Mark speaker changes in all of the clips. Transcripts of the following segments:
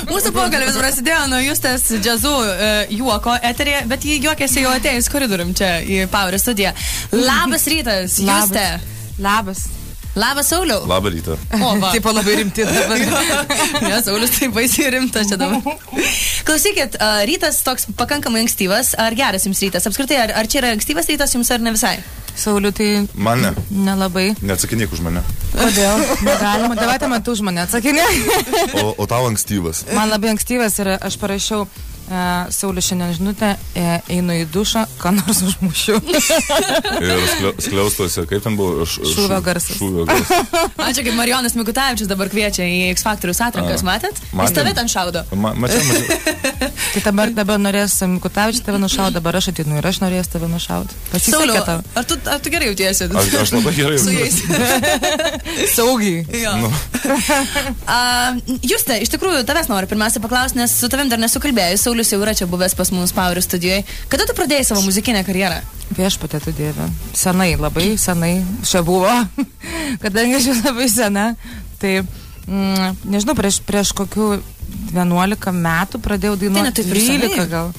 Speaker 1: Mūsų pokalbis prasidėjo nuo Justės džiazų juoko eterėje, bet jį juokėsi jau atėjus koridorium čia į Power studiją. Labas rytas, Justė.
Speaker 2: Labas.
Speaker 1: Labas, Sauliau.
Speaker 3: Labą rytą.
Speaker 1: O, va.
Speaker 2: Taip, labai rimti dabar.
Speaker 1: Ne, Saulius taip baisiai rimtas čia dabar. Klausykit, rytas toks pakankamai ankstyvas. Ar geras jums rytas? Apskritai, ar čia yra ankstyvas rytas jums ar ne visai?
Speaker 2: Sauliu, tai...
Speaker 3: Man ne.
Speaker 2: Nelabai.
Speaker 3: Neatsakinėk už mane.
Speaker 2: Kodėl? Negalima. Davайте man tu už mane atsakinėk.
Speaker 3: O tau ankstyvas.
Speaker 2: Man labai ankstyvas ir aš parašiau Sauliu šiandien žinutę, einu į dušą, ką nors užmušiu.
Speaker 3: Ir skliaustuose, kaip ten buvo?
Speaker 2: Šūvio garsas.
Speaker 1: Ačiū, kaip Marijonas Mikutavičius dabar kviečia į X Factorius atrankas, matėt? Jis tave ten šaudo.
Speaker 3: Mačiau.
Speaker 2: Tai dabar norės Mikutavičius tave nušaudo, dabar aš atinu ir aš norės tave nušaudo.
Speaker 1: Sauliu, ar tu gerai jautiesi?
Speaker 3: Aš labai gerai
Speaker 1: su jais.
Speaker 2: Saugiai.
Speaker 1: Juste, iš tikrųjų, tavęs noriu pirmiausia paklausti, nes su tavim dar nesukalbėjus. Saulius jau yra čia buvęs pas mus Power studijoje. Kada tu pradėjai savo muzikinę karjerą?
Speaker 2: Viešpatie tu Dieve. Senai, labai senai. Čia buvo. Kadangi aš labai sena, tai nežinau, prieš kokių 11 metų pradėjau dainuoti.
Speaker 1: Tai 13
Speaker 2: gal.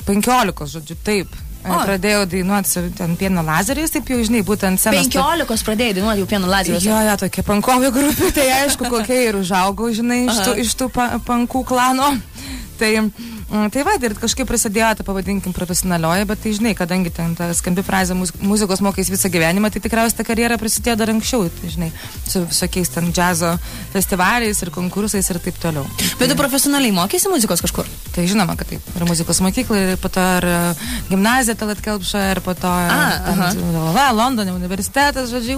Speaker 2: 15, žodžiu, taip. Pradėjau dainuoti ten Pieno lazeriais, taip jau, žinai, būtent senas.
Speaker 1: 15 pradėjai dainuoti jau Pieno lazeriais.
Speaker 2: Jo, tokia pankovė grupė, tai aišku, kokia ir užaugau, žinai, iš tų pankų klano. Tai va, ir kažkaip prasidėjo, tai pavadinkim profesionalioje, bet tai žinai, kadangi ten ta skambi frazė muzikos mokais visą gyvenimą, tai tikriausiai ta karjera prasidėjo dar anksčiau, tai žinai, su visokiais ten džiazo festivaliais ir konkursais ir taip toliau.
Speaker 1: Bet tu profesionaliai mokėsi muzikos kažkur?
Speaker 2: Tai žinoma, kad taip. Ir muzikos mokykla, ir po to ir gimnazija Talat Kelpša, ir po to Londone universitetas, žodžiai.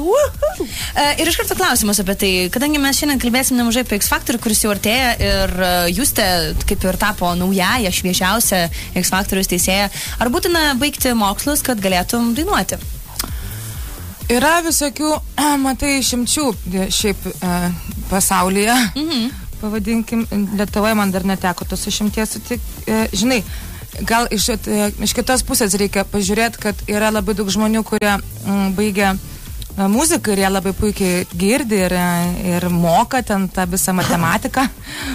Speaker 1: Ir iš karto klausimas apie tai, kadangi mes šiandien kalbėsim nemažai apie X Factor, kuris jau artėja ir Justė kaip ir tapo naująją, šviežiausia X Factorius teisėja. Ar būtina baigti mokslus, kad galėtum dainuoti?
Speaker 2: Yra visokių, matai, išimčių šiaip pasaulyje. Pavadinkim, Lietuvoje man dar neteko tos išimties sutikti. Žinai, gal iš kitos pusės reikia pažiūrėti, kad yra labai daug žmonių, kurie baigia muziką ir jie labai puikiai girdi ir moka ten tą visą matematiką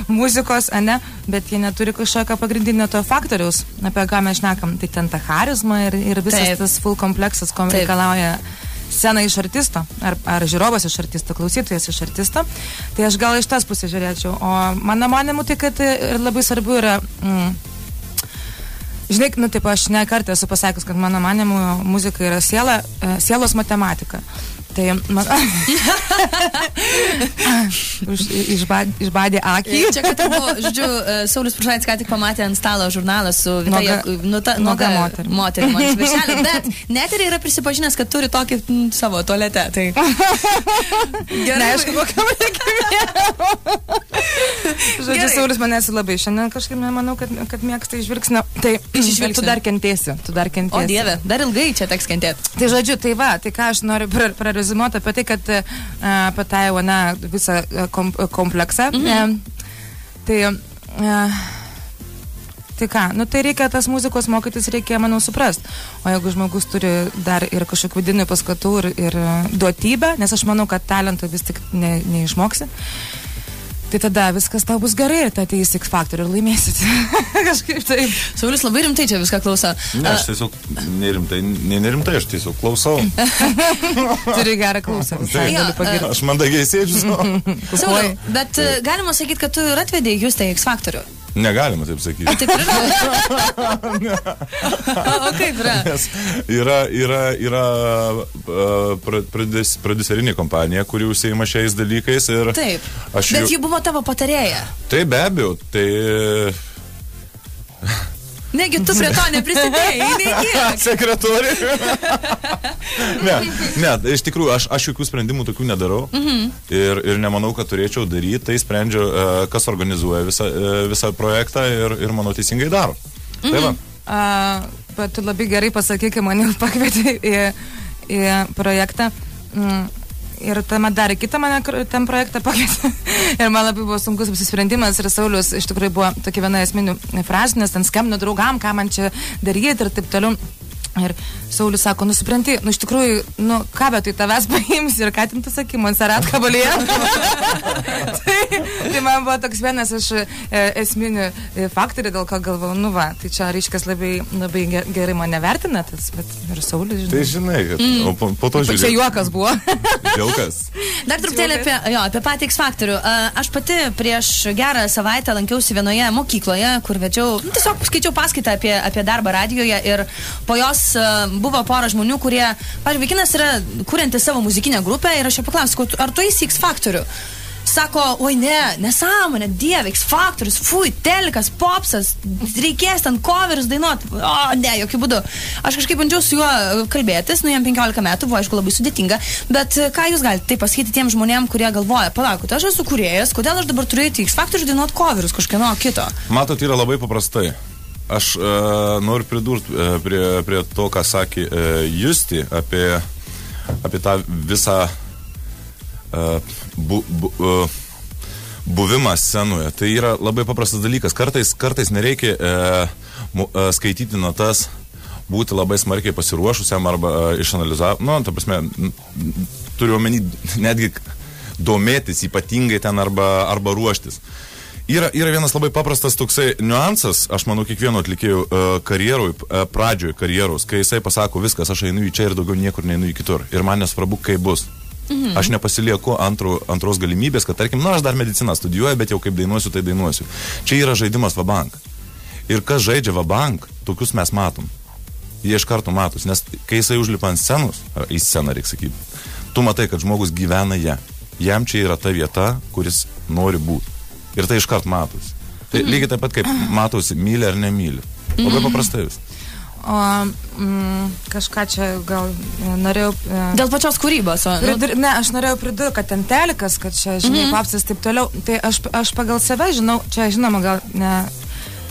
Speaker 2: muzikos, ane, bet jie neturi kažkokio pagrindinio to faktoriaus, apie ką mes šnekam. Tai ten ta charizma ir visas tas full kompleksas, ko reikalauja scena iš artisto, ar žiūrovas iš artisto, klausytojas iš artisto. Tai aš gal iš tas pusės žiūrėčiau. O mano manimu, tai kad labai svarbu yra žinai, taip aš ne kartą esu pasakius, kad mano manimu muzika yra sielos matematika. Tai man... Išbadė akį.
Speaker 1: Čia, kad buvo, žodžiu, Saulius Prušaitis ką tik pamatė ant stalo žurnalą su
Speaker 2: nuoga
Speaker 1: moterį. Bet net ir yra prisipažinęs, kad turi tokį savo tualete. Tai...
Speaker 2: Gerai. Aišku, kokiam reikimė. Žodžiu, Saulius manęs labai šiandien kažkaip nemanau, kad mėgsta išvirksnio. Tai tu dar kentėsi.
Speaker 1: O Dieve, dar ilgai čia teks kentėti.
Speaker 2: Tai žodžiu, tai va, tai ką aš noriu rezimuoti apie tai, kad apie tą jau visą kompleksą. Tai ką, tai reikia tas muzikos mokytis, reikia, manau, suprast. O jeigu žmogus turi dar ir kažkokių vidinių paskatų ir duotybę, nes aš manau, kad talento vis tik neišmoksi, tai tada viskas tau bus gerai ir tai ateis X Factor ir laimėsit. Kažkaip taip.
Speaker 1: Saulius labai rimtai čia viską klauso.
Speaker 3: Ne, aš tiesiog nerimtai, aš tiesiog klausau.
Speaker 2: Turi gerą klausą.
Speaker 3: Aš mandagiai sėdžiu.
Speaker 1: Sauliau, bet galima sakyti, kad tu ir atvedei Justę X Factorių.
Speaker 3: Negalima taip sakyti.
Speaker 1: Taip yra? O kaip yra?
Speaker 3: Nes yra prodiuserinė kompanija, kuri užsiima šiais dalykais. Ir
Speaker 1: taip, bet ji buvo tavo patarėja.
Speaker 3: Taip, be abejo, tai...
Speaker 1: Negi tu prie to neprisidėjai, nekiek.
Speaker 3: Sekretorė. Ne, iš tikrųjų, aš jokių sprendimų tokių nedarau ir nemanau, kad turėčiau daryti, tai sprendžiu, kas organizuoja visą projektą ir manau teisingai daro. Tai va.
Speaker 2: Bet tu labai gerai pasakyk, kai mane pakvietė į projektą. ir tame darė kitą mane ten projektą pakvietė. Ir man labai buvo sunkus apsisprendimas ir Saulius iš tikrųjų buvo tokia viena esminių frazių, nes ten skambino draugam, ką man čia daryti ir taip toliau. Ir Saulius sako, supranti, iš tikrųjų, ką bet tai tavęs paims ir ką ten tu sakai, Montserrat Caballé. tai man buvo toks vienas iš esminių faktorių, dėl ko galvojau, tai čia reiškia labai gerai mane vertina, bet ir Saulius, žinai.
Speaker 3: Tai žinai, kad po to žiūrėjau.
Speaker 2: Čia juokas buvo.
Speaker 3: Juokas.
Speaker 1: Dar truputėlį apie patį X faktorių. Aš pati prieš gerą savaitę lankiausi vienoje mokykloje, kur vedžiau, tiesiog skaičiau paskaitą apie darbą radijoje ir po jos buvo pora žmonių, kurie, pavyzdžiui, vaikinas yra kurianti savo muzikinę grupę ir aš jo paklausiu, ar tu eisi X faktorių? Sako, oi ne, nesąmonė, dieve, X faktorius, fui, telikas, popsas, reikės ten coveris dainuoti. O, ne, jokių būdų. Aš kažkaip bandžiau su juo kalbėtis, jam 15 metų, buvo aišku labai sudėtinga, bet ką jūs galite tai pasakyti tiem žmonėm, kurie galvoja, palaukit, aš esu kūrėjas, kodėl aš dabar turiu eiti X faktorių dainuoti coveris kažkieno kito?
Speaker 3: Matot, yra labai paprastai. Aš noriu pridurti prie to, ką sakė Justi apie tą visą buvimą scenoje. Tai yra labai paprastas dalykas. Kartais nereikia skaityti natas, būti labai smarkiai pasiruošusiam arba išanalizavus. Ta prasme, turiu omeny netgi domėtis ypatingai ten arba ruoštis. Yra vienas labai paprastas toksai niuansas, aš manau, kiekvieno atlikėjų pradžioj karjeros, kai jisai pasako viskas, aš einu į čia ir daugiau niekur neinu į kitur. Ir man nesvarbu, kaip bus. Aš nepasilieku antros galimybės, kad tarkim, aš dar mediciną studijuoju, bet jau kaip dainuosiu, tai dainuosiu. Čia yra žaidimas vabank. Ir kas žaidžia vabank, tokius mes matom. Jie iš karto matos, nes kai jisai užlipa ant scenos, į sceną reikia sakyti, tu matai, kad žmogus gyvena ją. Jam čia yra ta vieta, kuris nori būti. Ir tai iškart matosi. Tai lygiai taip pat, kaip matosi, myli ar nemyli. Labai paprastai vis.
Speaker 2: O kažką čia gal norėjau...
Speaker 1: Dėl pačios kūrybos.
Speaker 2: Ne, aš norėjau pridurti, kad ten telikas, kad čia, žinai, papsas taip toliau. Tai aš pagal save žinau, čia žinoma, gal ne...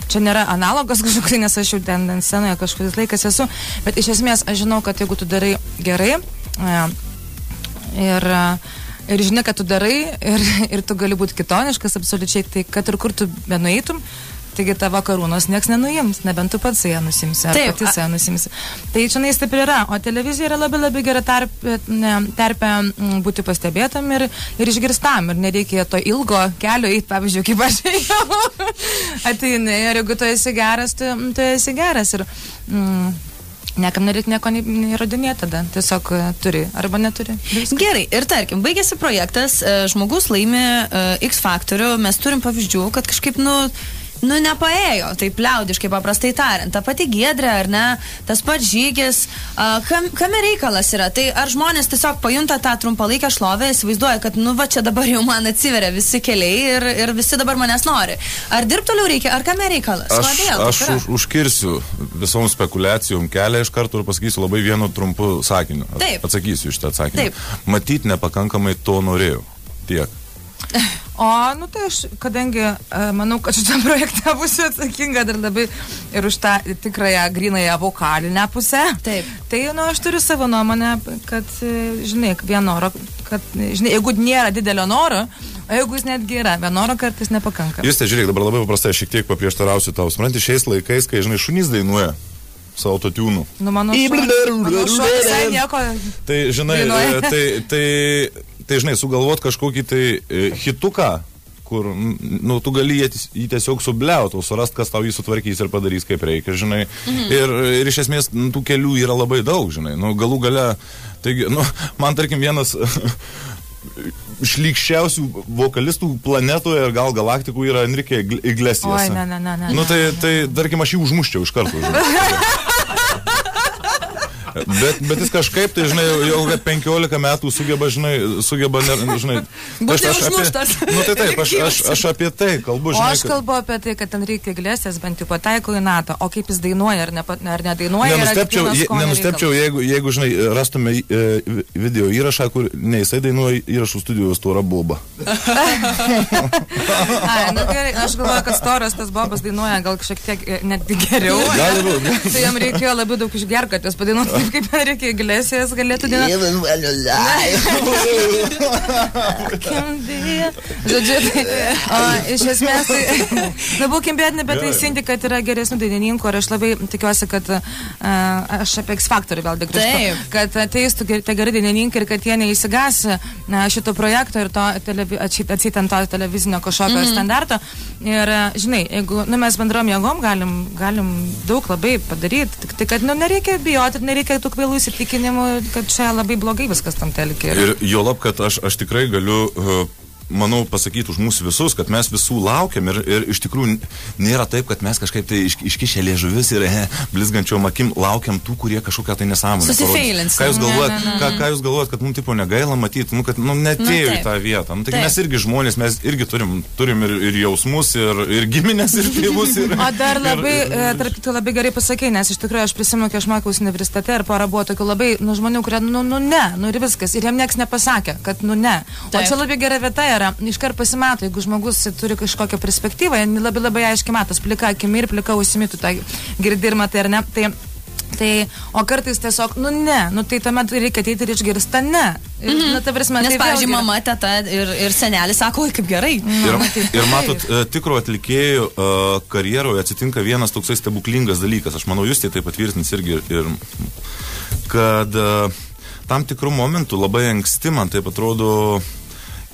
Speaker 2: Čia nėra analogas kažkoks, nes aš jau ten scenoje kažkuris laikas esu, bet iš esmės aš žinau, kad jeigu tu darai gerai ir žinai, kad tu darai ir tu gali būti kitoniškas absoliučiai, tai kad ir kur tu benueitum, taigi tavo karūnos nieks nenuims, nebent tu pats ją nusimsi, ar pati ją nusimsi. Tai čia taip ir yra, o televizija yra labai gera terpė būti pastebėtam ir išgirstam, ir nereikia to ilgo kelio eiti, pavyzdžiui, kaip aš ėjau. Ateini, ir jeigu tu esi geras, tu esi geras. Ir niekam nereikia nieko neįrodinėti tada, tiesiog turi arba neturi. Viskas.
Speaker 1: Gerai, ir tarkim, baigėsi projektas, žmogus laimi X faktorių, mes turim pavyzdžių, kad kažkaip, nepaėjo, taip liaudiškai paprastai tariant. Ta pati Giedrė, ar ne, tas pats Žygis, kame reikalas yra? Tai ar žmonės tiesiog pajunta tą trumpalaikę šlovę, įsivaizduoja, kad, čia dabar jau man atsiveria visi keliai ir visi dabar manęs nori. Ar dirbti toliau reikia, ar kame reikalas?
Speaker 3: Aš užkirsiu visom spekulacijom kelią iš karto ir pasakysiu labai vienu trumpu sakiniu. Atsakysiu iš tą atsakymą. Matyt, nepakankamai to norėjau. Tiek.
Speaker 2: O, tai aš, kadangi manau, kad šitą projektą būsiu atsakinga dar labai ir už tą tikrąją grynąją vokalinę pusę.
Speaker 1: Taip.
Speaker 2: Tai, aš turiu savo nuomonę, kad, žinai, vien noro, kad, žinai, jeigu nėra didelio noro, o jeigu jis netgi yra, vien noro kartais nepakanka.
Speaker 3: Jūs žiūrėk, dabar labai paprastai šiek tiek paprieštarausiu tau. Supranti, šiais laikais, kai, žinai, šunys dainuoja savo autotiūnų.
Speaker 2: Mano šuo visai nieko.
Speaker 3: Tai, žinai, tai, žinai, sugalvot kažkokį tai hituką, kur, tu gali jį tiesiog subliaut, o surast, kas tau jį sutvarkys ir padarys kaip reikia, žinai. Ir iš esmės, tų kelių yra labai daug, žinai. Galų gale, taigi, man, tarkim, vienas šlykščiausių vokalistų planetoje ir gal galaktikų yra Enrique Iglesias.
Speaker 2: Oi, ne.
Speaker 3: Tai, tarkim, aš jį užmuščiau iš karto, žinai. Bet jis kažkaip, tai, žinai, jau 15 metų sugeba, žinai...
Speaker 1: Būti užmuštas.
Speaker 3: Tai taip, aš apie tai kalbu, žinai.
Speaker 2: O aš kalbu apie tai, kad ten reikia Iglesias bent jau pataiko į natą, o kaip jis dainuoja ar nedainuoja.
Speaker 3: Nenustepčiau, jeigu, žinai, rastume video įrašą, kur ne jisai dainuoja įrašų studijos Stora Boba.
Speaker 2: Gerai, aš galvoju, kad Storas tas Bobas dainuoja gal šiek tiek netgi geriau.
Speaker 3: Gali būt.
Speaker 2: Tai jam reikėjo labai daug išgerti, kad jis padainuotų. kaip Enrique Iglesias galėtų dainuoti. Žodžiu, iš esmės, būkim bėdini, bet teisinti, kad yra geresnių dainininkų ir aš labai tikiuosi, kad aš apie X Factor vėl grįžtu, kad ateistų tie geri dainininkai ir kad jie neįsigas šito projekto ir atsitant to televizinio kažkokio standarto. Ir, žinai, jeigu mes bendrom jėgom galim daug labai padaryti, tik kad nereikia bijoti, nereikia tų kvailų įsitikinimų, kad čia labai blogai viskas tam telkia.
Speaker 3: Ir juolab, kad aš tikrai galiu manau, pasakyti už mūsų visus, kad mes visų laukiam ir iš tikrųjų nėra taip, kad mes kažkaip tai iškišę liežuvis ir blizgančiom akim laukiam tų, kurie kažkokią tai nesąmonę
Speaker 1: susifeilins.
Speaker 3: Ką jūs galvojat, kad mums tipo negaila matyti, kad netėjo į tą vietą. Taigi mes irgi žmonės, mes irgi turim ir jausmus, ir giminės, ir tėvus.
Speaker 2: O dar labai, tarp kitų labai gerai pasakei, nes iš tikrųjų aš prisimenu, kai aš mokiausi universitete ir pora buvo tokių labai, žmonių, kurie, ne, ir viskas. Ir jiem nieks nepasakė, kad ne. O čia labai gera vieta iškart pasimato, jeigu žmogus turi kažkokią perspektyvą, labai aiškiai matos, plika akimi ir plika ausimi, tu tą girdi ir matai, ar ne? Tai, o kartais tiesiog, tai tuomet reikia ateiti ir išgirsti,
Speaker 1: Nes, pavyzdžiui, mama, teta ir senelis sako, oi, kaip gerai.
Speaker 3: Ir matot, tikro atlikėjų karjeroje atsitinka vienas toksai stebuklingas dalykas. Aš manau, jūs tai patvirtins irgi, kad tam tikrų momentų labai anksti, man taip atrodo,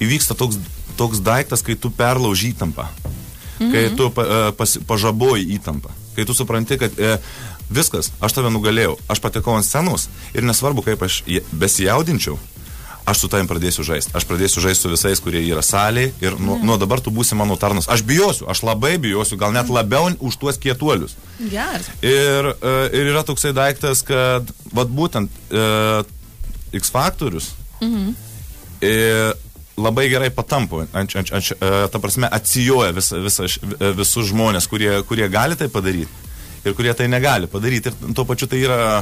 Speaker 3: įvyksta toks daiktas, kai tu perlauži įtampą, kai tu pažaboji įtampą, kai tu supranti, kad viskas, aš tave nugalėjau, aš patekau ant scenos ir nesvarbu, kaip aš besijaudinčiau, aš su tavim pradėsiu žaisti. Aš pradėsiu žaisti su visais, kurie yra salėje ir nuo dabar tu būsi mano tarnas. Aš bijosiu, aš labai bijosiu, gal net labiau už tuos kietuolius.
Speaker 1: Geras.
Speaker 3: Ir yra toksai daiktas, kad vat būtent X Factorius labai gerai patampo, ta prasme, atsijoja visus žmonės, kurie gali tai padaryti ir kurie tai negali padaryti. Ir tuo pačiu tai yra,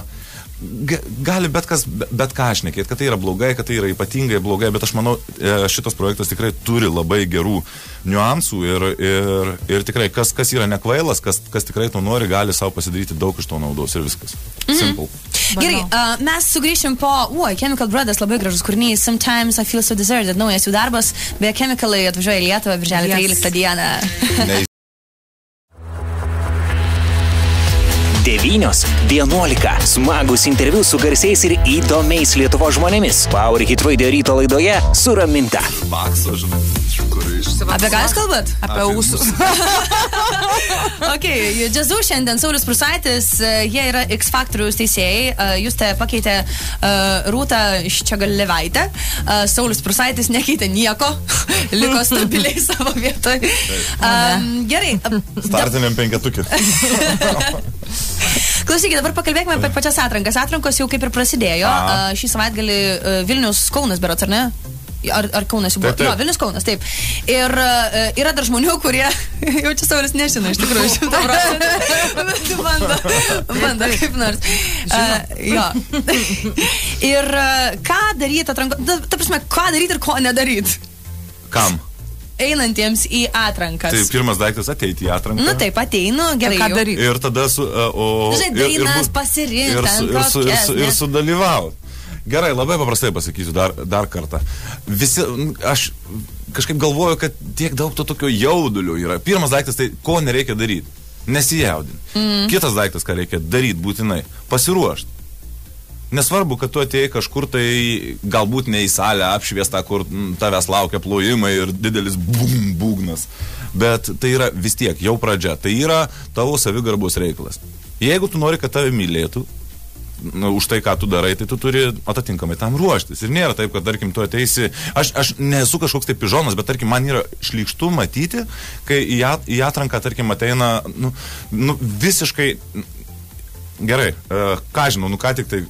Speaker 3: gali bet ką šnekėti, kad tai yra blogai, kad tai yra ypatingai blogai, bet aš manau, šitas projektas tikrai turi labai gerų niuansų ir tikrai, kas yra nekvailas, kas tikrai to nori, gali savo pasidaryti daug iš to naudos ir viskas. Simple.
Speaker 1: Gerai, mes sugrįšim po Chemical Brothers, labai gražus kūrinys, Sometimes I Feel So Deserted, naujas jų darbas, beje, Chemicalai atvažiuoja į Lietuvą birželio 13 dieną.
Speaker 4: 9:11. Smagus interviu su garsiais ir įdomiais Lietuvos žmonėmis. Power Hit Radio ryto laidoje su Raminta.
Speaker 3: Bakso, žinai,
Speaker 1: Apie ką jūs kalbat?
Speaker 2: Apie ūsus.
Speaker 1: Jazzu šiandien Saulius Prūsaitis, jie yra X Factoriaus teisėjai, jūs te pakeitė Rūtą Ščegalevaitę, Saulius Prūsaitis nekeitė nieko, liko stabiliai savo vietoj. Gerai.
Speaker 3: Startiniam penketukį.
Speaker 1: Klausykit, dabar pakalbėkime apie pačias atrankas. Atrankos jau kaip ir prasidėjo. Šį savaitgalį Vilnius Kaunas berods, ar ne? Ar Kaunas jau buvo?
Speaker 3: Taip.
Speaker 1: Jo, Vilnius Kaunas, taip. Ir yra dar žmonių, kurie jau čia Saulis nežino, iš tikrųjų, 100%. Bando kaip nors. Jo. Ir ką daryti atrankos? Ta prasme, ką daryti ir ko nedaryti?
Speaker 3: Kam?
Speaker 1: Einantiems į atrankas.
Speaker 3: Tai pirmas daiktas ateiti į atranką.
Speaker 1: Taip, ateinu, gerai.
Speaker 2: Ką daryti?
Speaker 3: Ir tada
Speaker 1: dainas pasirinkti.
Speaker 3: Ir sudalyvauti. Gerai, labai paprastai pasakysiu dar kartą. Aš kažkaip galvoju, kad tiek daug to tokio jaudulio yra. Pirmas daiktas, tai ko nereikia daryti. Nesijaudinti. Kitas daiktas, ką reikia daryti būtinai. Pasiruošti. Nesvarbu, kad tu atėjai kažkur tai galbūt ne į salę apšviestą, kur tavęs laukia plojimai ir didelis būgnas. Bet tai yra vis tiek jau pradžia. Tai yra tavo savigarbos reikalas. Jeigu tu nori, kad tave mylėtų, už tai, ką tu darai, tai tu turi atitinkamai tam ruoštis. Ir nėra taip, kad, tarkim, tu ateisi, aš nesu kažkoks tai pižonas, bet, tarkim, man yra šlykštu matyti, kai į atranką, tarkim, ateina, visiškai, gerai, ką žinau, ką tik tai,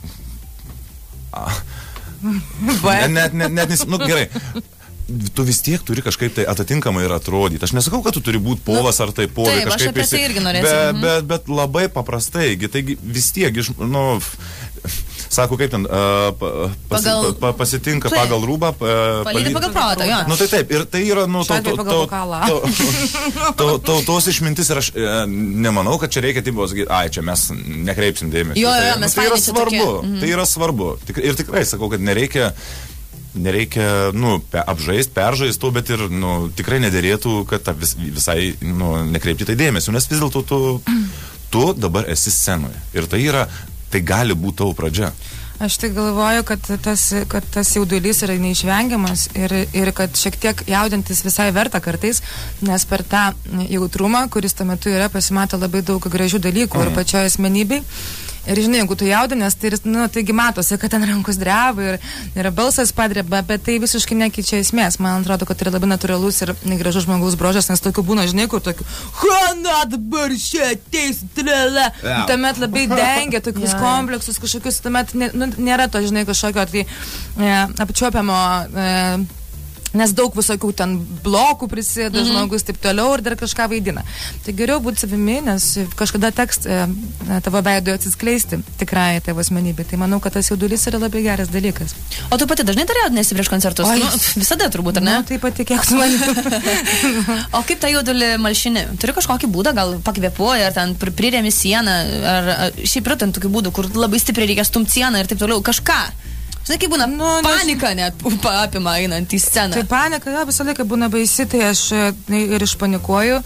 Speaker 3: gerai, tu vis tiek turi kažkaip tai atitinkamai ir atrodyti. Aš nesakau, kad tu turi būti povas ar tai povai.
Speaker 1: Taip, aš apie tai irgi norėsiu.
Speaker 3: Bet labai paprastai, taigi vis tiek, sako, kaip ten, pasitinka pagal rūbą,
Speaker 1: palydi pagal protą, jo.
Speaker 3: Nu tai taip, ir tai yra, nu, tos išmintis ir aš nemanau, kad čia reikia taip sakyti, ai, čia mes nekreipsim dėmesį.
Speaker 1: Jo, mes
Speaker 3: tai yra svarbu, tai yra svarbu. Ir tikrai sakau, kad nereikia, nu, apžaist, peržaist to, bet ir, nu, tikrai nederėtų, kad visai, nu, nekreipti tai dėmesį, nes vis dėlto tu dabar esi scenoje. Ir tai gali būti tavo pradžia.
Speaker 2: Aš tai galvoju, kad tas jaudulys yra neišvengiamas ir kad šiek tiek jaudintis visai verta kartais, nes per tą jautrumą, kuris tuo metu yra, pasimato labai daug gražių dalykų ir pačioje asmenybei. Ir žinai, jeigu tu jaudinės, tai, nu, taigi matosi, kad ten rankos dreba ir balsas padreba, bet tai visiškai nekeičia esmės. Man atrodo, kad tai yra labai natūralus ir gražus žmogaus bruožas, nes tokių būna, žinai, kur tokių Hana dabar čia ateis, trele. Tuomet labai dengia tokius kompleksus kažkokius, tuomet nėra to, žinai, kažkokio tai apčiuopiamo nes daug visokių ten blokų prisideda žmogus taip toliau ir dar kažką vaidina. Tai geriau būti savimi, nes kažkada teks tavo veidui atsiskleisti tikrai tavo asmenybė. Tai manau, kad tas jaudulys yra labai geras dalykas.
Speaker 1: O tu pati dažnai jaudiniesi prieš koncertus? Nu, visada turbūt, ar ne?
Speaker 2: Nu, taip pat tikėk su manim.
Speaker 1: O kaip tą jaudulį malšini? Turi kažkokį būdą, gal pakvėpuoji, ar ten priremi sieną, ar šiaip yra ten tokių būdų, kur labai stipriai reikia stumti sieną ir taip toliau, kažką. Žinai, kaip būna panika net apima einant į sceną.
Speaker 2: Tai panika, visą laiką būna baisi, tai aš ir išpanikuoju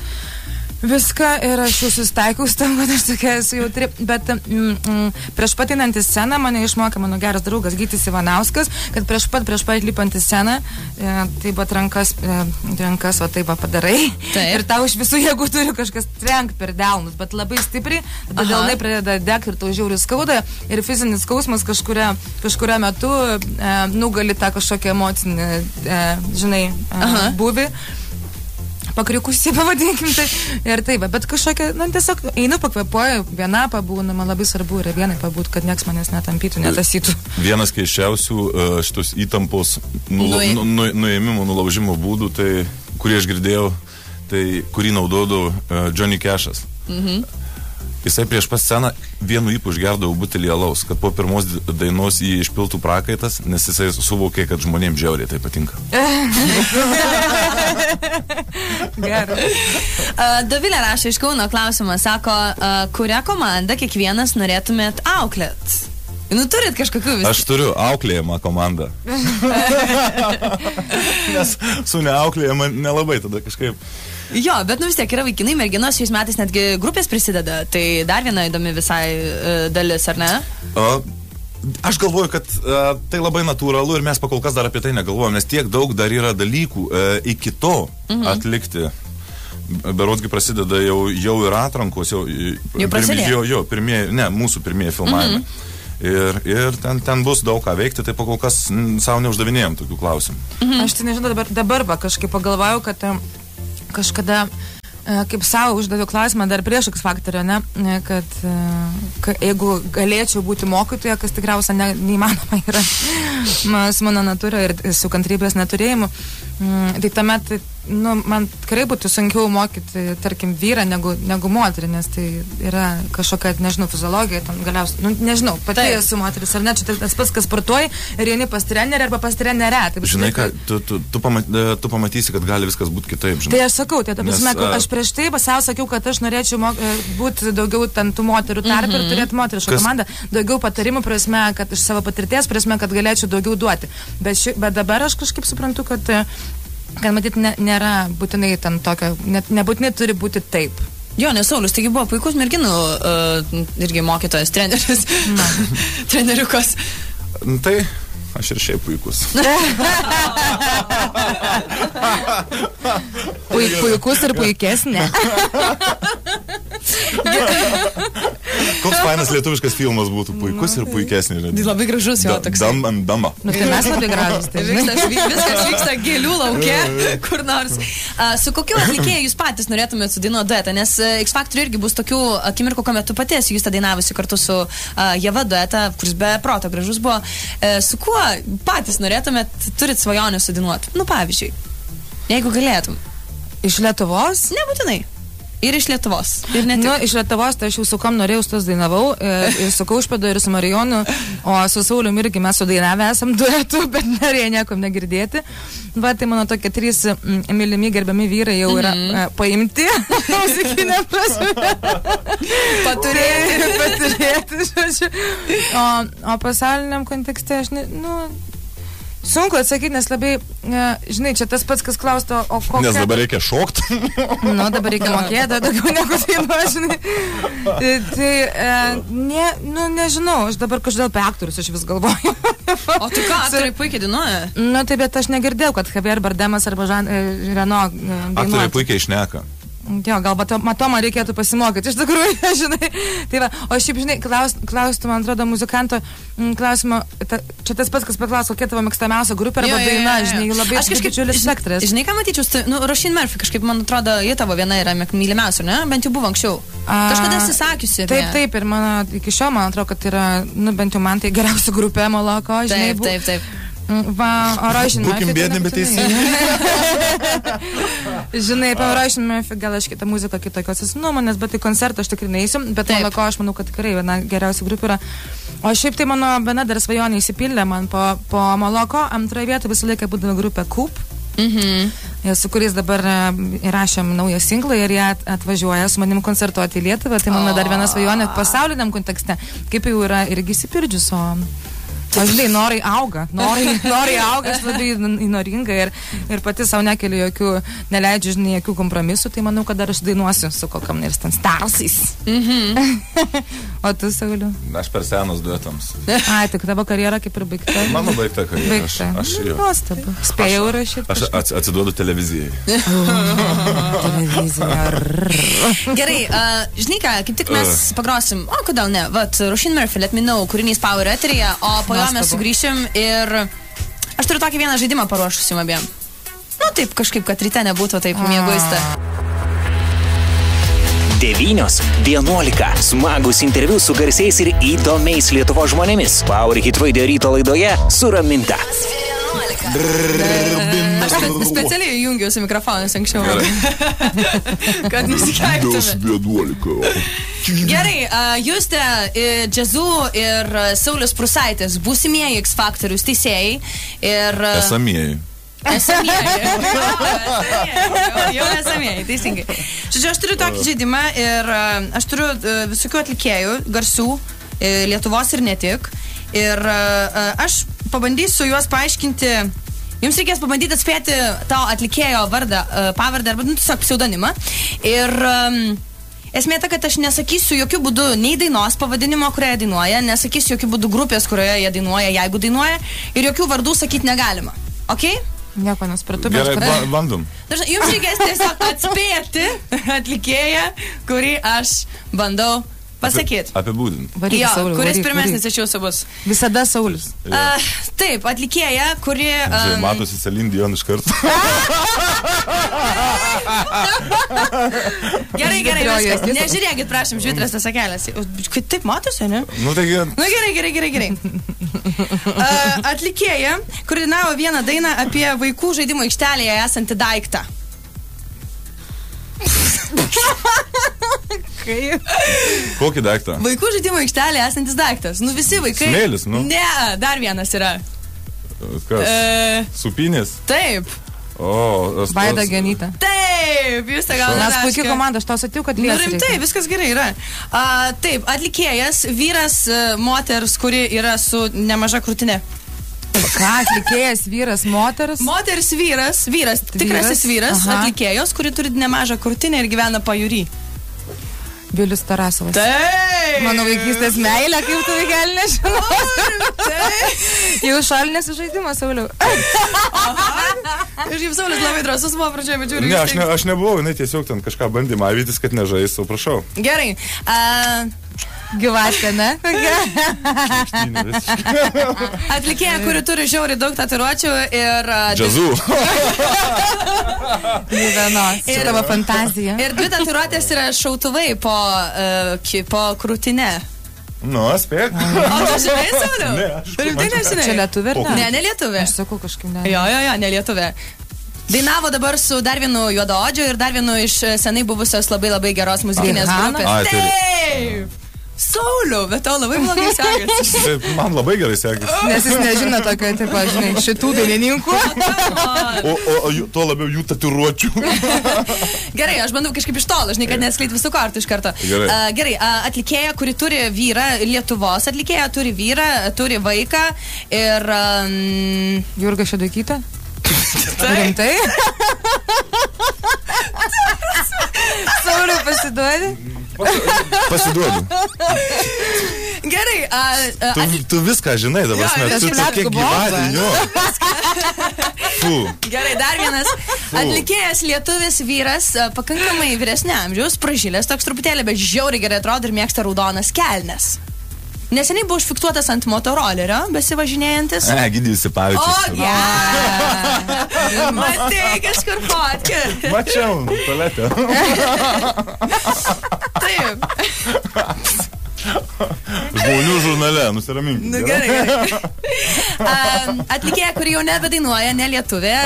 Speaker 2: viską ir aš jau susitaikau su tam, kad aš tokia esu jautri, bet prieš pat einant į sceną mane išmokė mano geras draugas Gytis Ivanauskas, kad prieš pat lipant į sceną, taip pat rankas o taip padarai ir tau iš visų jėgų turi kažkas trenkt per delnus, bet labai stipriai, tada delnai pradeda degti ir tau žiauriai skauda ir fizinis skausmas kažkurio metu nugali tą kažkokią emocinį, žinai, būvį. Pakrikusį, pavadinkim tai. Ir taip, bet kažkokia, tiesiog einu, pakvėpuoju, viena pabūna, man labai svarbu yra vienai pabūt, kad nieks manęs netampytų, netasytų.
Speaker 3: Vienas keisčiausių šitus įtampos nuėmimų, nulaužimo būdų, tai, kurį aš girdėjau, tai kurį naudodavo Johnny Cashas. Jisai prieš pas sceną vienu ypu išgerdavo butelį alaus, kad po pirmos dainos jį išpiltų prakaitas, nes jisai suvokė, kad žmonėms žiauriai tai patinka.
Speaker 2: Gerai.
Speaker 1: Dovilė rašo iš Kauno klausimą, sako, kurią komandą kiekvienas norėtumėt auklėt? Nu, turit kažkokių vis...
Speaker 3: Aš turiu auklėjimą komandą. Nes su neauklėjimą nelabai tada kažkaip...
Speaker 1: Jo, bet vis tiek yra vaikinai, merginos, šiais metais netgi grupės prisideda, tai dar viena įdomi visai dalis, ar ne?
Speaker 3: Aš galvoju, kad tai labai natūralu ir mes pakol kas dar apie tai negalvojam, nes tiek daug dar yra dalykų iki to atlikti. Berodsgi prasideda jau ir atrankos, jau
Speaker 1: prasidėjo.
Speaker 3: Mūsų pirmieji filmavimai. Ir ten bus daug ką veikti, tai pakol kas savo neuždavinėjom tokių klausimų.
Speaker 2: Aš tai nežinau, dabar kažkaip pagalvojau, kad kažkada, kaip savo uždaviau klausimą dar prieš X Faktorių, ne, kad jeigu galėčiau būti mokytoja, kas tikriausia neįmanoma yra su mano natūra ir su kantrybės neturėjimu, tai tuomet, man tikrai būtų sunkiau mokyti, tarkim, vyrą negu moterį, nes tai yra kažkokia, nežinau, fiziologija, ten galiausiai, nežinau, pati esu moteris, ar ne, čia tas pats, kas sportuoji ir eini pas trenerį arba pas trenerę.
Speaker 3: Žinai ką, tu pamatysi, kad gali viskas būti kitaip, žinai.
Speaker 2: Tai aš sakau, aš prieš tai sakiau, kad aš norėčiau būti daugiau ten tų moterų tarp ir turėti moterišką komandą, daugiau patarimų prasme, kad iš savo patirties prasme, kad galėčiau daugiau duoti. Bet dabar aš kažkaip suprantu, kad matyt nėra būtinai ten tokio, nebūtinai turi būti taip.
Speaker 1: Jo, nes Saulius, taigi buvo puikus merginų irgi mokytojas, treneris, treneriukas.
Speaker 3: Tai aš ir šiaip puikus.
Speaker 2: Puikus ir puikesnė.
Speaker 3: Koks fainas lietuviškas filmas būtų puikus ir puikesnis.
Speaker 1: Labai gražus jo toks.
Speaker 3: Dam ant dama.
Speaker 2: Tai mes labai gražus. Tai
Speaker 1: viskas vyksta gėlių lauke, kur nors. Su kokiu atlikėju jūs patys norėtumėt sudainuoti duetą? Nes X Factor irgi bus tokių akimirkų, kuomet tu pati esi Justė dainavusi kartu su Ieva duetą, kuris be proto gražus buvo. Su kuo patys norėtumėt, turit svajonę sudainuoti? Nu, pavyzdžiui, jeigu galėtum.
Speaker 2: Iš Lietuvos?
Speaker 1: Nebūtinai. Ir iš Lietuvos. Ir ne tik.
Speaker 2: Nu, iš Lietuvos, tai aš jau su kom norėjau stos dainavau ir su Kaušpėdu, ir su Marijonu, o su Saulium irgi mes sudainavę esam duetu, bet norėjau niekom negirdėti. Va, tai mano tokie 3 mylimi gerbiami vyrai jau yra paimti, muzikinė prasme. Paturėti, žodžiu. O pasauliniam kontekste aš sunku atsakyti, nes labai, žinai, čia tas pats, kas klausto, o kokia...
Speaker 3: Nes dabar reikia šokti.
Speaker 2: Nu, dabar reikia mokėti, daugiau negu tai, žinai. Tai, nežinau, aš dabar kažkodėl apie aktorius aš vis galvoju.
Speaker 1: O tu ką, aktoriai puikiai dainuoja?
Speaker 2: Nu, tai bet aš negirdėjau, kad Javier Bardemas arba Reno dainuoja.
Speaker 3: Aktoriai puikiai šneka.
Speaker 2: Jo, gal matomą reikėtų pasimokyti, iš tikrųjų, žinai. Tai va, o šiaip, žinai, klaustų, man atrodo, muzikanto klausimo, čia tas pats, kas paklauso, kokia tavo mėgstamiausia grupė arba daina, žinai, labai didžiulis spektras.
Speaker 1: Žinai, ką matyčiau, Roisin Murphy, kažkaip, man atrodo, jie tavo viena yra mylimiausia, ne? Bent jau buvo anksčiau. Kažkada esi sakiusi.
Speaker 2: Taip, ir iki šiol, man atrodo, kad yra, bent jau man tai geriausia grupė Moloko, žinai.
Speaker 1: Taip.
Speaker 2: Va, o Roisin Murphy...
Speaker 3: Būkim bėdini, bet teisingai.
Speaker 2: Žinai, apie Roisin Murphy gal aš kitą muziką kitokios nuomonės, bet į koncertą aš tikrai neįsiu, bet Moloko aš manau, kad tikrai viena geriausia grupė yra. O šiaip tai mano viena dar svajonė įsipildė man po Moloko, antroje vietoje visą laiką būdavo grupė Coop. Su kuriais dabar įrašėm naują singlą ir jie atvažiuoja su manim koncertuoti į Lietuvą, tai mano dar viena svajonė pasauliniam kontekste, kaip jau yra irgi įsipildžius, o žinai, norai auga, aš labai įnoringa ir pati savo nekeliu neleidžiu, žinai, jokių kompromisų, tai manau, kad dar aš dainuosiu su kokiam nors ten Starsais. O tu, Sauliu?
Speaker 3: Aš per senas duetams.
Speaker 2: Ai, tik tavo karjera kaip ir baigta.
Speaker 3: Mano baigta karjera. Aš
Speaker 2: nuostabu. Spėjau rašyti.
Speaker 3: Aš atsiduodu televizijai.
Speaker 1: Gerai, žinai ką, kaip tik mes pagrosim, o kodėl ne, vat, Roisin Murphy, Let Me Know, kūrinys Power eteryje, o po jo mes sugrįšim ir aš turiu tokį vieną žaidimą paruošusim abiem. Nu taip, kažkaip, kad ryte nebūtų taip mieguista.
Speaker 4: 9:11. Smagus interviu su garsiais ir įdomiais Lietuvos žmonėmis. Power Hit Radio ryto laidoje su Raminta.
Speaker 1: Aš specialiai jungiausi mikrofonus anksčiau. Kad nusikeistume. Gerai, Justė, Jazzu ir Saulius Prūsaitis, būsimieji X Factorius teisėjai ir... Jau esamieji, teisingai. Žodžiu, aš turiu tokį žaidimą ir aš turiu visokių atlikėjų, garsių, Lietuvos ir ne tik. Ir aš pabandysiu juos paaiškinti. Jums reikės pabandyti atspėti tavo atlikėjo vardą, pavardę arba tiesiog pseudonimą. Ir esmė ta, kad aš nesakysiu jokių būdų nei dainos pavadinimo, kurioje dainuoja, nesakysiu jokių būdų grupės, kurioje jie dainuoja, jeigu dainuoja, ir jokių vardų sakyti negalima. Ok?
Speaker 2: Nieko nespratau.
Speaker 3: Gerai, bandom.
Speaker 1: Jums reikės tiesiog atspėti atlikėją, kurį aš bandau pasakyti.
Speaker 3: Apibūdinti.
Speaker 1: Jo, kuris pirmesnis iš jūsų bus?
Speaker 2: Visada Saulius.
Speaker 1: Taip, atlikėja, kuri...
Speaker 3: Matosi Celine Dion iš karto.
Speaker 1: Gerai, viskas. Nežiūrėkit, prašom, žvitrės tas akelės. Taip matosi, ne?
Speaker 3: Nu, tai
Speaker 1: gerai. Atlikėja, kuri dainavo vieną dainą apie vaikų žaidimo aikštelėje esantį daiktą.
Speaker 3: Kokį daiktą?
Speaker 1: Vaikų žaidimo aikštelėje esantis daiktas. Nu, visi vaikai...
Speaker 3: Smėlis, nu?
Speaker 1: Ne, dar vienas yra.
Speaker 3: Kas? Supinės?
Speaker 1: Taip.
Speaker 2: Vaida Genytė.
Speaker 1: Taip, jūs tą gal...
Speaker 2: Mes puikiai komanda, aš tau sakiau, kad lies reikia.
Speaker 1: Rimtai, viskas gerai yra. Taip, atlikėjas, vyras, moters, kuri yra su nemaža krūtinė.
Speaker 2: Ką, atlikėjas, vyras, moters?
Speaker 1: Moters, vyras, tikrasis vyras, atlikėjos, kuri turi nemažą krūtinę ir gyvena pajūry.
Speaker 2: Vilius Tarasovas.
Speaker 1: Taip!
Speaker 2: Mano vaikystės meilė, kaip tu vaikelį nežinau.
Speaker 1: Taip!
Speaker 2: Jau šalinės žaidimas, Sauliau.
Speaker 1: Ir kaip Saulius labai drąsus buvo pradžioje, bet žiūrėjau.
Speaker 3: Ne, aš nebuvau, jinai tiesiog ten kažką bandė mavytis, kad nežaistų, prašau.
Speaker 1: Gerai.
Speaker 2: Gyvatė, ne?
Speaker 1: Atlikėja, kuri turi žiauriai daug tatuiruočių ir...
Speaker 3: Jazzu.
Speaker 2: Gyvenos. Čia tavo fantazija.
Speaker 1: Ir 2 tatuiruotės yra šautuvai po krūtinę.
Speaker 3: Nu, spėk.
Speaker 1: O tu žinai, Sauliau?
Speaker 3: Ne,
Speaker 1: Rimtai nežinai?
Speaker 2: Čia lietuvė, ar
Speaker 1: ne? Ne lietuvė.
Speaker 2: Aš sakau kažkaip ne.
Speaker 1: Jo, ne lietuvė. Dainavo dabar su dar vienu Juodaodžiu ir dar vienu iš senai buvusios labai labai geros muzikinės grupės. Taip! Sauliau, bet tau labai blogai sekasi.
Speaker 3: Man labai gerai sekasi.
Speaker 2: Nes jis nežino tokio, tipo, žinai, šitų dainininkų.
Speaker 3: O tuo labiau jų tatuiruočių.
Speaker 1: Gerai, aš bandau kažkaip iš tolo, žinai, kad neskleid visų kartų iš karto. Gerai, atlikėja, kuri turi vyrą, Lietuvos atlikėja, turi vyrą, turi vaiką ir...
Speaker 2: Jurga Šeduikytė? Rimtai? Sauliau, pasiduodi?
Speaker 3: Pasiduodu.
Speaker 1: Gerai.
Speaker 3: Tu viską žinai dabar, tu tokie gyvadį.
Speaker 1: Gerai, dar vienas. Atlikėjas lietuvis vyras, pakankamai vyresnio amžiaus, pražylęs toks truputėlį, bet žiauriai gerai atrodo ir mėgsta raudonas kelnes. Neseniai buvo užfiksuotas ant motorolerio, besivažinėjantis.
Speaker 3: Gidijus Sipavičius.
Speaker 1: Matai, kažkur fotkė.
Speaker 3: Mačiau, tualetė.
Speaker 1: Taip.
Speaker 3: Žmonių žurnale, nusiramink.
Speaker 1: Gerai. Atlikėja, kuri jau nebedainuoja, ne lietuvė,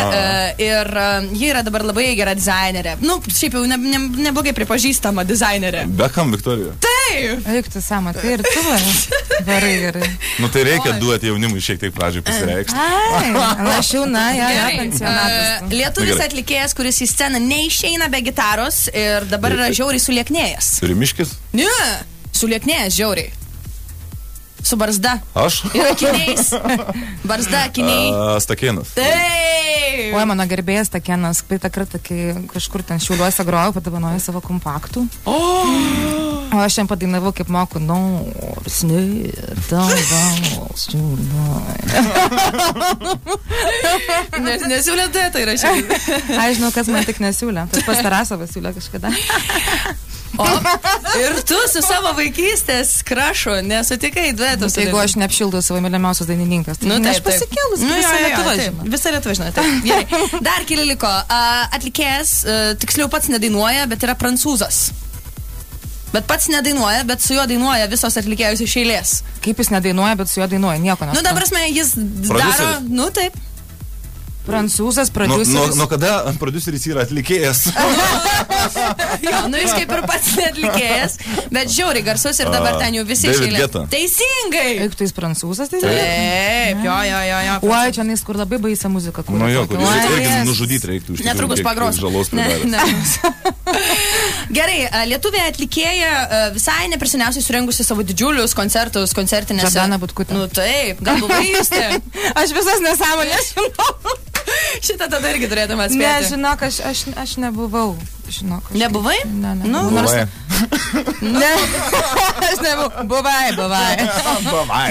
Speaker 1: ir ji yra dabar labai gera dizainerė. Šiaip jau neblogai pripažįstama dizainerė.
Speaker 3: Beckham Viktorija.
Speaker 1: Taip.
Speaker 2: Eik tu sama, tai ir tu varai gerai.
Speaker 3: Tai reikia duoti jaunimui šiek tiek pradžiai pasireikšti.
Speaker 2: Aš jauna, pensionatas.
Speaker 1: Lietuvis atlikėjas, kuris į sceną neišeina be gitaros ir dabar yra žiauriai sulieknėjęs.
Speaker 3: Rimiškis?
Speaker 1: Ne. Sulieknėjęs žiauriai. Su barzda.
Speaker 3: Aš?
Speaker 1: Ir akiniais. Barzda, akiniai.
Speaker 3: Stakėnas.
Speaker 1: Taip.
Speaker 2: Oi, mano gerbėjas Stakėnas, praeitą kartą, kai kažkur ten Šiauliuose grojau, padovanojo savo kompaktų. O aš jam padainavau, kaip moku, nors
Speaker 1: nesiūlė dueto įrašyti.
Speaker 2: Aš žinau, kas man tik nesiūlė. Tas pas Tarasovas siūlė kažkada.
Speaker 1: Ir tu su savo vaikystės krašu nesutikai duetus.
Speaker 2: Jeigu aš neapšildau savo mylimiausias dainininkas, tai aš pasikėlus.
Speaker 1: Visą Lietuvą žinau. Dar keli liko. Atlikėjas, tiksliau pats nedainuoja, bet yra prancūzas. Bet pats nedainuoja, bet su juo dainuoja visos atlikėjus iš eilės.
Speaker 2: Kaip jis nedainuoja, bet su juo dainuoja? Nieko nesuprantu.
Speaker 1: Dabar prasme, jis daro... Taip.
Speaker 2: Prancūzas, prodiuseris.
Speaker 3: Nuo kada prodiuseris yra atlikėjas?
Speaker 1: Jis kaip ir pats neatlikėjas, bet žiauriai garsus ir dabar ten jau visi išėlė. Teisingai!
Speaker 2: Eik, tu jis prancūzas, tai
Speaker 1: taip, jo.
Speaker 2: Oi, čia nais, kur labai baisa muzika.
Speaker 3: Kur irgi nužudyti reiktų.
Speaker 1: Netrukus pagros. Gerai, lietuvė atlikėja visai neprisiniausiai surengusi savo didžiulius koncertus, koncertinėse.
Speaker 2: Žadana Butkutė.
Speaker 1: Taip, gal buvai justė?
Speaker 2: Aš visas nesąmonės žinau.
Speaker 1: Šitą tada irgi turėtum atspėti.
Speaker 2: Ne, žinok, aš nebuvau. Žinok.
Speaker 1: Nebuvai?
Speaker 2: Ne.
Speaker 3: Buvai.
Speaker 2: Ne, aš nebuvau. Buvai.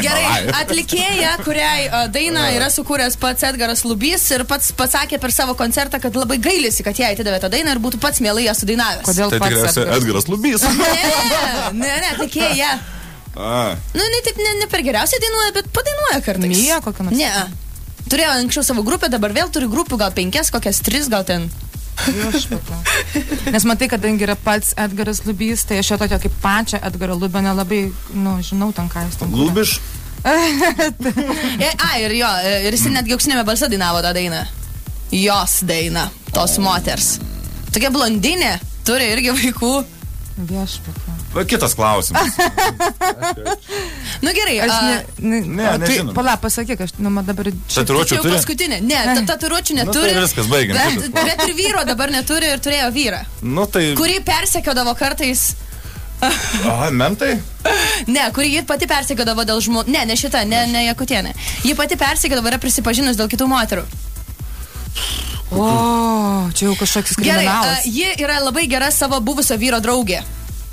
Speaker 1: Gerai, atlikėja, kuriai dainą yra sukūręs pats Edgaras Lubys ir pats pasakė per savo koncertą, kad labai gailisi, kad jai atidavė tą dainą ir būtų pats mielai ją sudainavęs.
Speaker 2: Kodėl
Speaker 3: tai
Speaker 2: pats
Speaker 3: Edgaras Lubys?
Speaker 1: Ne, atlikėja. Ne taip ne per geriausiai dainuoja, bet padainuoja kartais.
Speaker 2: Mija kokią nors?
Speaker 1: Ne. Turėjo anksčiau savo grupę, dabar vėl turi grupių, gal 5, kokias 3, gal ten.
Speaker 2: Nes matai, kadangi yra pats Edgaras Lubys, tai aš jo tokio kaip pačią Edgarą Lubę nelabai, žinau ten ką jis ten.
Speaker 3: Lubiš?
Speaker 1: Ir jis netgi auksinėme balse dainavo tą dainą. Jos daina, tos moters. Tokia blondinė, turi irgi vaikų.
Speaker 2: Viešpatė.
Speaker 3: Kitas klausimas.
Speaker 1: Gerai.
Speaker 3: Nežinau.
Speaker 2: Pala, pasakyk, aš dabar...
Speaker 3: Tatuiruočių turi?
Speaker 1: Paskutinė. Ne, tatuiruočių neturi.
Speaker 3: Tai viskas, baigiam.
Speaker 1: Bet ir vyro dabar neturi ir turėjo vyrą. Kurį persekiodavo kartais...
Speaker 3: Mentai?
Speaker 1: Ne, kurį ji pati persekiodavo dėl žmonių... Ne šita, ne Jakutienė. Ji pati persekiodavo, yra prisipažinus dėl kitų moterų.
Speaker 2: O, čia jau kažkoks kriminalas.
Speaker 1: Gerai, ji yra labai gera savo buvusio vyro draugė.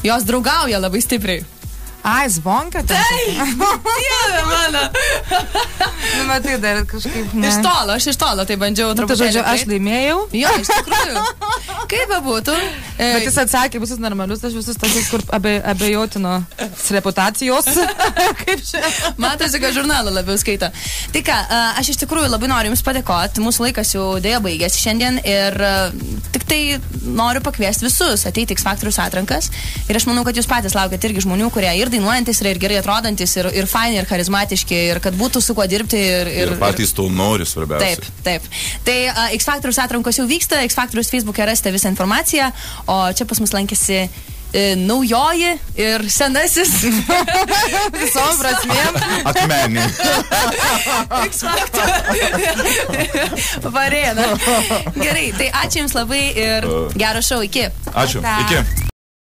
Speaker 1: Jos draugauja labai stipriai.
Speaker 2: Ai, Zvonka?
Speaker 1: Taip, dieve mano.
Speaker 2: Matai, dar kažkaip...
Speaker 1: Aš iš tolo tai bandžiau truputėlį.
Speaker 2: Žodžiu, aš laimėjau.
Speaker 1: Jo, iš tikrųjų. Kaip bebūtų,
Speaker 2: Bet jis atsakė visus normalius, aš visus tokius, kur abejotino reputacijos. Kaip čia?
Speaker 1: Matosi, kad žurnalą labiau skaito. Tai ką, aš iš tikrųjų labai noriu Jums padėkoti. Mūsų laikas jau dėja baigėsi šiandien ir tik tai noriu pakviesti visus ateiti X Factoriaus atrankas. Ir aš manau, kad Jūs patys laukiat irgi žmonių, kurie ir dainuojantis, ir gerai atrodantis, ir faini, ir charizmatiški, ir kad būtų su kuo dirbti.
Speaker 3: Ir patys to nori, svarbiausia.
Speaker 1: Taip. Tai X Factoriaus atrankos jau vyksta, X Factoriaus Facebook'e rasite visą informaciją, o čia pas mus lankėsi naujoji ir senasis
Speaker 2: visom prasmėm
Speaker 3: akmenį.
Speaker 1: X Factor. Varėna. Gerai, tai ačiū Jums labai ir gero šou, iki.
Speaker 3: Ačiū, iki.